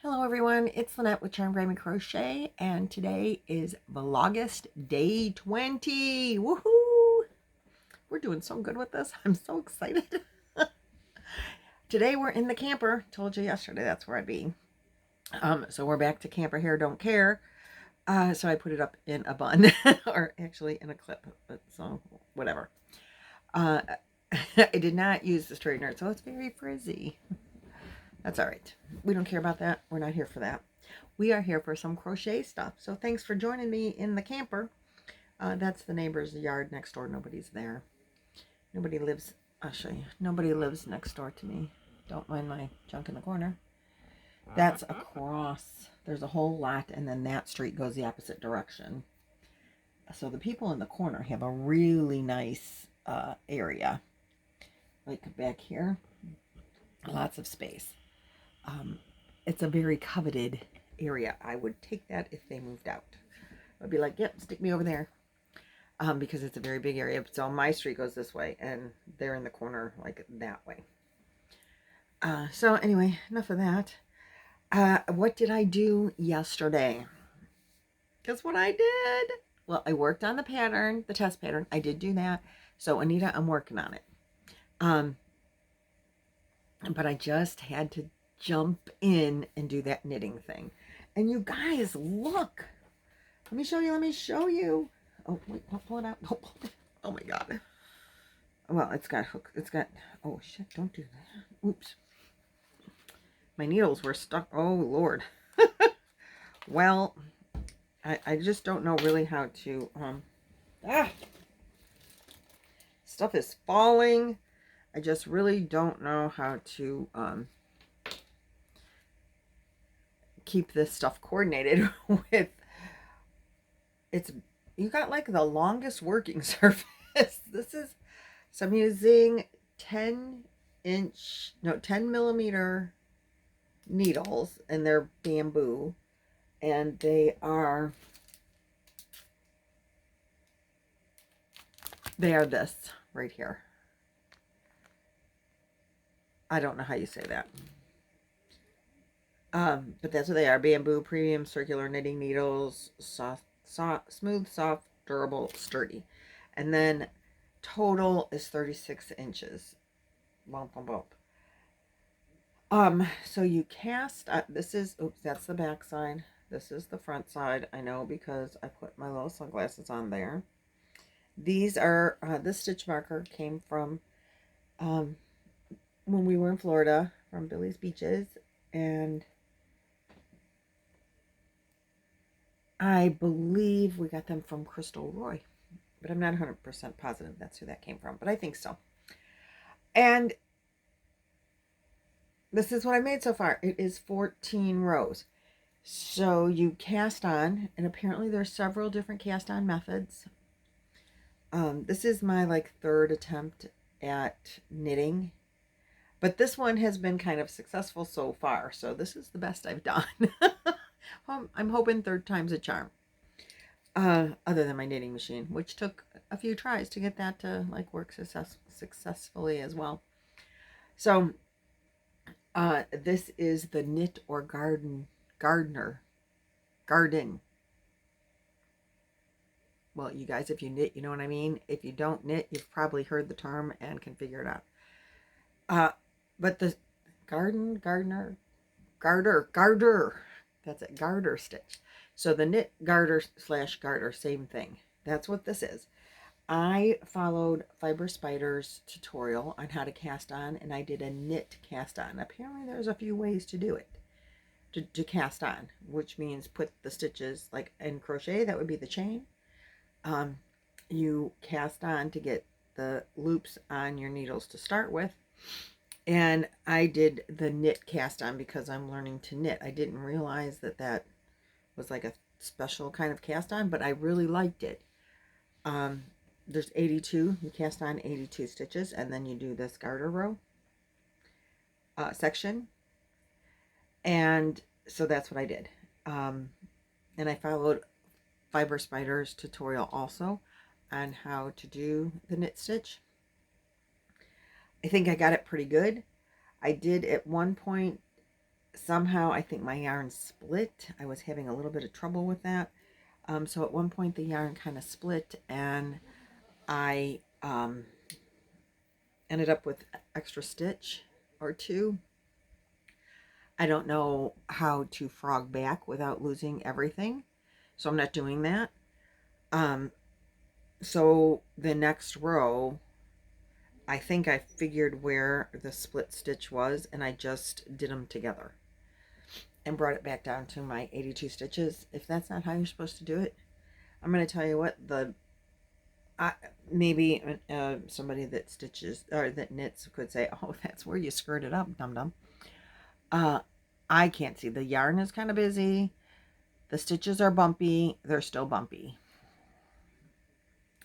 Hello everyone, it's Lynette with Charmedgrammycrochet, Crochet, and today is Vlogust Day 20. Woohoo! We're doing so good with this. I'm so excited. Today we're in the camper. Told you yesterday that's where I'd be. So we're back to Camper Hair Don't Care. So I put it up in a bun, or actually in a clip, but so whatever. I did not use the straightener, so it's very frizzy. That's all right. We don't care about that. We're not here for that. We are here for some crochet stuff. So thanks for joining me in the camper. That's the neighbor's yard next door. Nobody's there. Nobody lives, I'll show you. Nobody lives next door to me. Don't mind my junk in the corner. That's across. There's a whole lot, and then that street goes the opposite direction. So the people in the corner have a really nice area. Like back here. Lots of space. It's a very coveted area. I would take that if they moved out. I'd be like, yep, stick me over there. Because it's a very big area. So my street goes this way, and they're in the corner like that way. So anyway, enough of that. What did I do yesterday? Guess what I did? Well, I worked on the pattern, the test pattern. I did do that. So Anita, I'm working on it. But I just had to jump in and do that knitting thing. And you guys, look. Let me show you. Oh, wait, don't pull it out. Don't pull it. Oh my God. Well, it's got hook. It's got, oh shit, don't do that. Oops. My needles were stuck. Oh Lord. Well, I just don't know really how to, stuff is falling. I just really don't know how to keep this stuff coordinated with. You got like the longest working surface. This is, so I'm using 10 millimeter needles, and they're bamboo, and they are this right here. I don't know how you say that. But that's what they are. Bamboo premium circular knitting needles, smooth, soft, durable, sturdy. And then total is 36 inches. Bump, bump, bump. So you cast, this is, oops, that's the back side. This is the front side. I know because I put my little sunglasses on there. These are, this stitch marker came from, when we were in Florida, from Billy's Beaches, and I believe we got them from Crystal Roy, but I'm not 100% positive that's who that came from, but I think so. And this is what I made so far. It is 14 rows. So you cast on, and apparently there's several different cast on methods. This is my like third attempt at knitting. But this one has been kind of successful so far. So this is the best I've done. I'm hoping third time's a charm. Other than my knitting machine, which took a few tries to get that to like work successfully as well. So this is the Knit or Garden. Well, you guys, if you knit, you know what I mean. If you don't knit, you've probably heard the term and can figure it out. But the garter, that's it, garter stitch. So the knit garter / garter, same thing. That's what this is. I followed Fiber Spider's tutorial on how to cast on, and I did a knit cast on. Apparently there's a few ways to do it, to cast on, which means put the stitches, like in crochet, that would be the chain. You cast on to get the loops on your needles to start with. And I did the knit cast on because I'm learning to knit. I didn't realize that that was like a special kind of cast on, but I really liked it. There's 82. You cast on 82 stitches, and then you do this garter row section. And so that's what I did. And I followed Fiber Spider's tutorial also on how to do the knit stitch. I think I got it pretty good. I did at one point somehow I think my yarn split. I was having a little bit of trouble with that. So at one point the yarn kind of split, and I ended up with extra stitch or two. I don't know how to frog back without losing everything, so I'm not doing that. So the next row, I think I figured where the split stitch was, and I just did them together and brought it back down to my 82 stitches. If that's not how you're supposed to do it, I'm going to tell you what, maybe somebody that stitches or that knits could say, oh, that's where you skirt it up, dum-dum. I can't see. The yarn is kind of busy. The stitches are bumpy. They're still bumpy.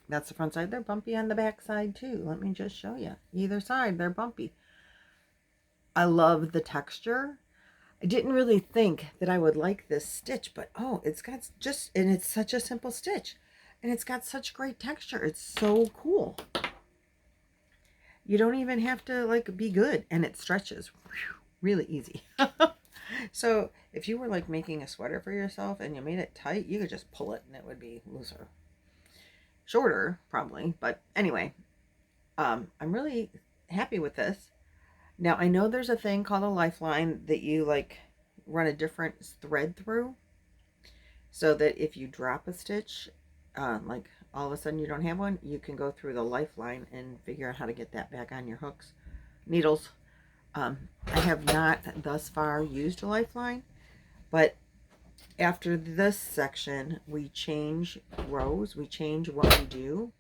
That's the front side. They're bumpy on the back side too. Let me just show you. Either side, they're bumpy. I love the texture. I didn't really think that I would like this stitch, but oh, it's got just, and it's such a simple stitch, and it's got such great texture. It's so cool. You don't even have to like be good, and it stretches really easy. So if you were like making a sweater for yourself and you made it tight, you could just pull it and it would be looser. Shorter probably, but anyway, I'm really happy with this. Now I know there's a thing called a lifeline that you like run a different thread through, so that if you drop a stitch, like all of a sudden you don't have one, you can go through the lifeline and figure out how to get that back on your hooks, needles. I have not thus far used a lifeline, but after this section, we change rows, we change what we do,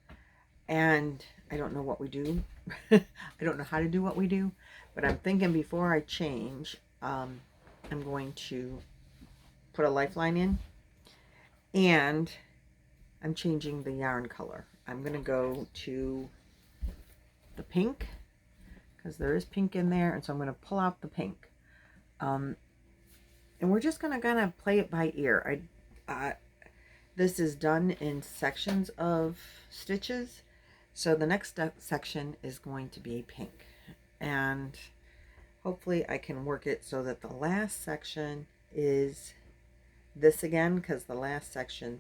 and I don't know what we do. I don't know how to do what we do, but I'm thinking before I change, I'm going to put a lifeline in, and I'm changing the yarn color. I'm going to go to the pink, because there is pink in there, and so I'm going to pull out the pink. And we're just going to kind of play it by ear. This is done in sections of stitches. So the next section is going to be pink. And hopefully I can work it so that the last section is this again, because the last section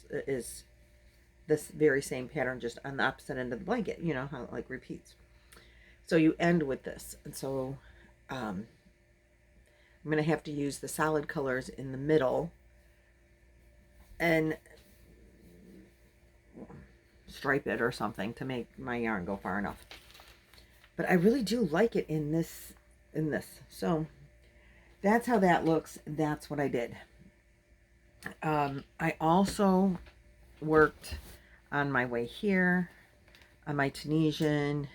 is this very same pattern, just on the opposite end of the blanket. You know how it like repeats. So you end with this. And so I'm going to have to use the solid colors in the middle and stripe it or something to make my yarn go far enough. But I really do like it in this. So that's how that looks. That's what I did. I also worked on my way here on my Tunisian,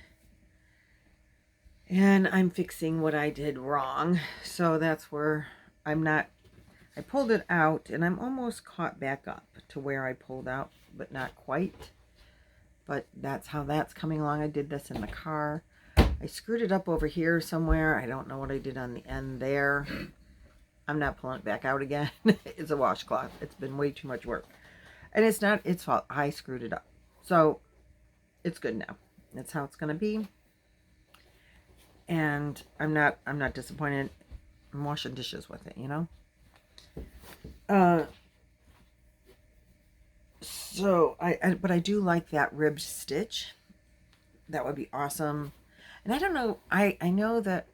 and I'm fixing what I did wrong. So that's where I pulled it out, and I'm almost caught back up to where I pulled out, but not quite. But that's how that's coming along. I did this in the car. I screwed it up over here somewhere. I don't know what I did on the end there. I'm not pulling it back out again. It's a washcloth. It's been way too much work. And it's not its fault. I screwed it up. So it's good now. That's how it's going to be. And I'm not disappointed. I'm washing dishes with it, you know. So but I do like that ribbed stitch. That would be awesome. And I don't know, I know that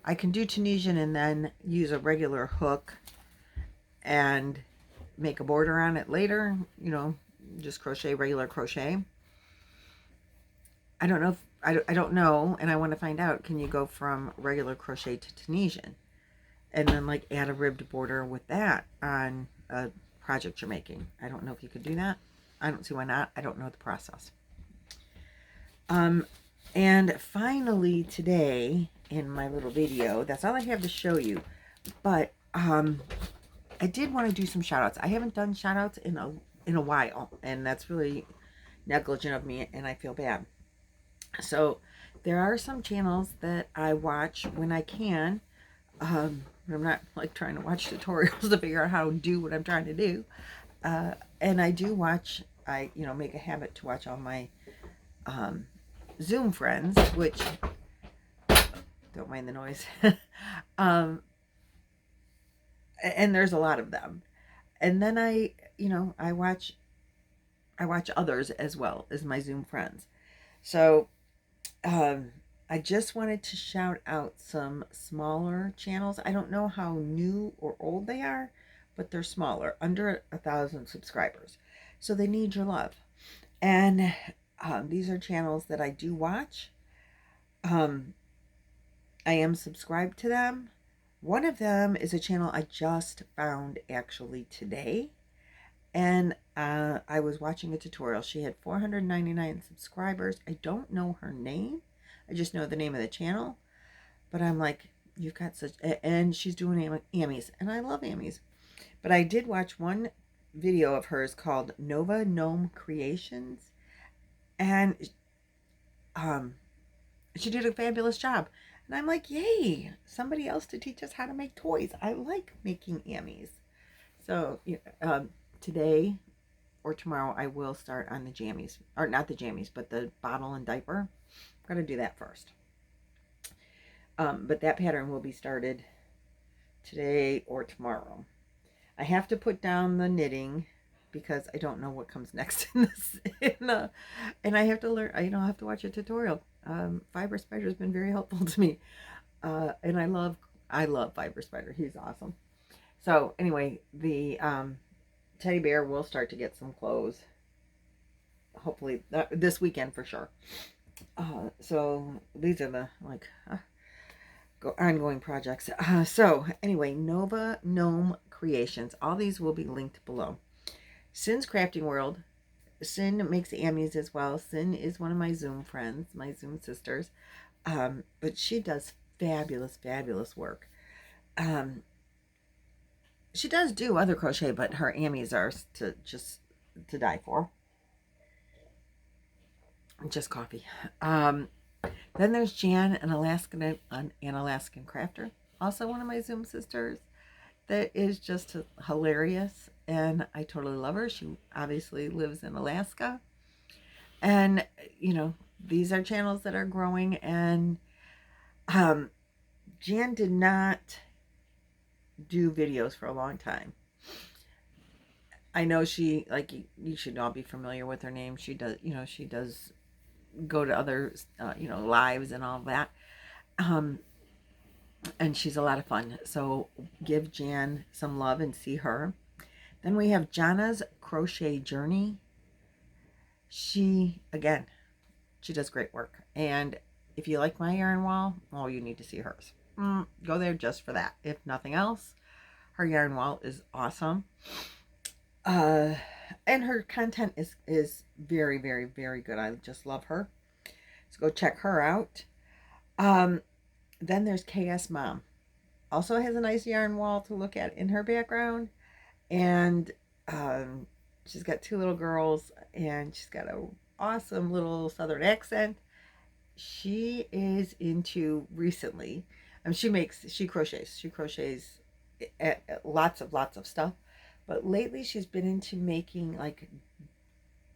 I can do Tunisian and then use a regular hook and make a border on it later, you know, just crochet, regular crochet. I don't know if I don't know, and I want to find out, can you go from regular crochet to Tunisian and then like add a ribbed border with that on a project you're making? I don't know if you could do that. I don't see why not. I don't know the process. And finally today in my little video, that's all I have to show you, but I did want to do some shout outs. I haven't done shout outs in a while, and that's really negligent of me, and I feel bad. So there are some channels that I watch when I can. I'm not like trying to watch tutorials to figure out how to do what I'm trying to do. And I do watch, make a habit to watch all my Zoom friends, which, don't mind the noise. and there's a lot of them. And then I watch others as well as my Zoom friends. So um, I just wanted to shout out some smaller channels. I don't know how new or old they are, but they're smaller, under 1,000 subscribers. So they need your love. And these are channels that I do watch. Um, I am subscribed to them. One of them is a channel I just found actually today. And I was watching a tutorial. She had 499 subscribers. I don't know her name. I just know the name of the channel. But I'm like, you've got such... And she's doing Amies. And I love Amies. But I did watch one video of hers called Nova Gnome Creations. And she did a fabulous job. And I'm like, yay, somebody else to teach us how to make toys. I like making Amies. So today or tomorrow I will start on the jammies. Or not the jammies, but the bottle and diaper. I'm going to do that first. But that pattern will be started today or tomorrow. I have to put down the knitting because I don't know what comes next in this. And I have to learn, I have to watch a tutorial. Fiber Spider has been very helpful to me. And I love Fiber Spider. He's awesome. So anyway, the teddy bear will start to get some clothes. Hopefully this weekend for sure. So these are the ongoing projects. So anyway, Nova Gnome Creations. All these will be linked below. Sin's Crafting World. Sin makes Amies as well. Sin is one of my Zoom friends, my Zoom sisters. But she does fabulous, fabulous work. She does do other crochet, but her Amies are to die for. Just coffee. Then there's Jan, an Alaskan crafter, also one of my Zoom sisters. That is just hilarious, and I totally love her. She obviously lives in Alaska, and these are channels that are growing. And Jan did not do videos for a long time. I know she, you should all be familiar with her name. She does, she does go to other, lives and all that. And she's a lot of fun. So give Jan some love and see her. Then we have Jana's Crochet Journey. She does great work. And if you like my yarn wall, you need to see hers. Go there just for that. If nothing else, her yarn wall is awesome. And her content is very, very, very good. I just love her. So go check her out. Then there's KS Mom. Also has a nice yarn wall to look at in her background. And she's got 2 little girls. And she's got an awesome little southern accent. She is into recently. She crochets. She crochets lots of stuff. But lately she's been into making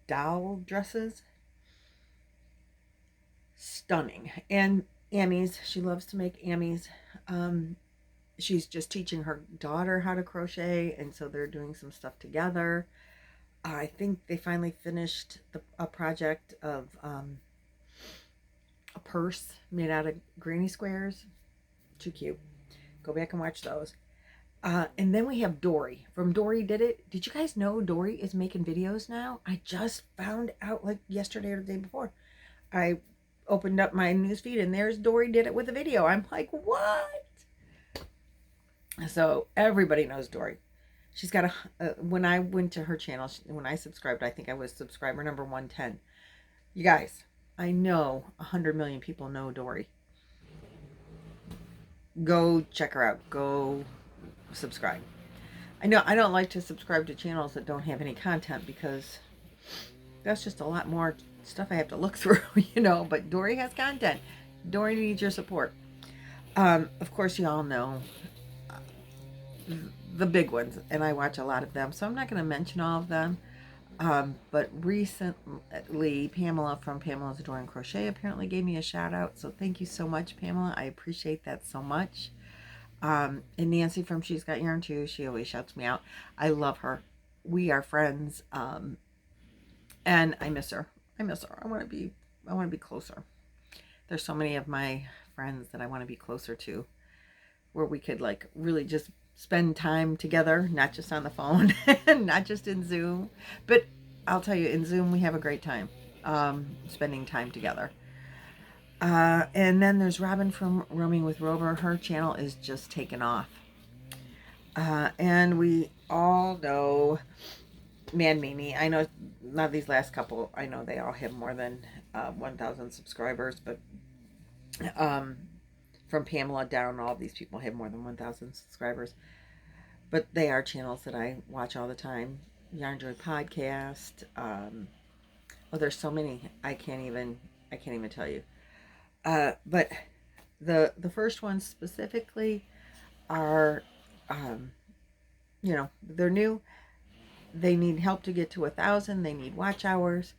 doll dresses. Stunning. And Amies. She loves to make Amies. She's just teaching her daughter how to crochet, and so they're doing some stuff together. I think they finally finished a project of a purse made out of granny squares. Too cute. Go back and watch those. And then we have Dory from Dory Did It. Did you guys know Dory is making videos now? I just found out yesterday or the day before. I opened up my newsfeed and there's Dory Did It with a video. I'm like, what? So everybody knows Dory. She's got when I went to her channel, when I subscribed, I think I was subscriber number 110. You guys, I know 100 million people know Dory. Go check her out. Go subscribe. I know I don't like to subscribe to channels that don't have any content because that's just a lot more stuff I have to look through, but Dory has content. Dory needs your support. Of course, you all know the big ones, and I watch a lot of them, so I'm not going to mention all of them. But recently, Pamela from Pamela's Adoring Crochet apparently gave me a shout out, so thank you so much, Pamela. I appreciate that so much. And Nancy from She's Got Yarn Too, she always shouts me out. I love her. We are friends. And I miss her. I miss her. I want to be closer. There's so many of my friends that I want to be closer to, where we could like really just spend time together, not just on the phone, not just in Zoom. But I'll tell you, in Zoom we have a great time spending time together. And then there's Robin from Roaming with Rover. Her channel is just taken off. And we all know Man Mimi. I know not these last couple. I know they all have more than 1,000 subscribers, but from Pamela down, all these people have more than 1,000 subscribers. But they are channels that I watch all the time. Yarn Joy Podcast. Oh, there's so many. I can't even tell you. But the first ones specifically are, they're new. They need help to get to 1,000. They need watch hours,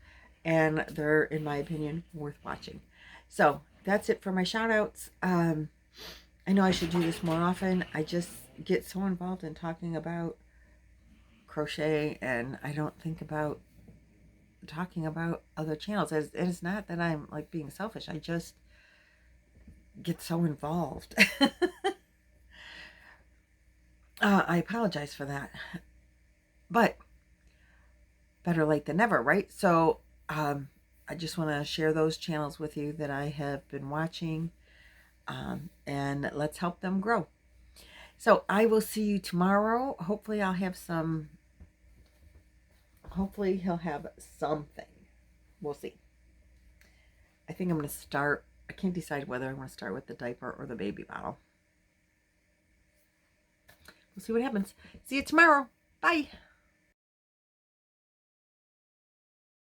and they're, in my opinion, worth watching. So that's it for my shout outs. I know I should do this more often. I just get so involved in talking about crochet, and I don't think about talking about other channels. It's not that I'm like being selfish. I just get so involved. I apologize for that, but better late than never, right? So I just want to share those channels with you that I have been watching, and let's help them grow. So I will see you tomorrow. Hopefully he'll have something. We'll see. I think I'm going to start. I can't decide whether I want to start with the diaper or the baby bottle. We'll see what happens. See you tomorrow. Bye.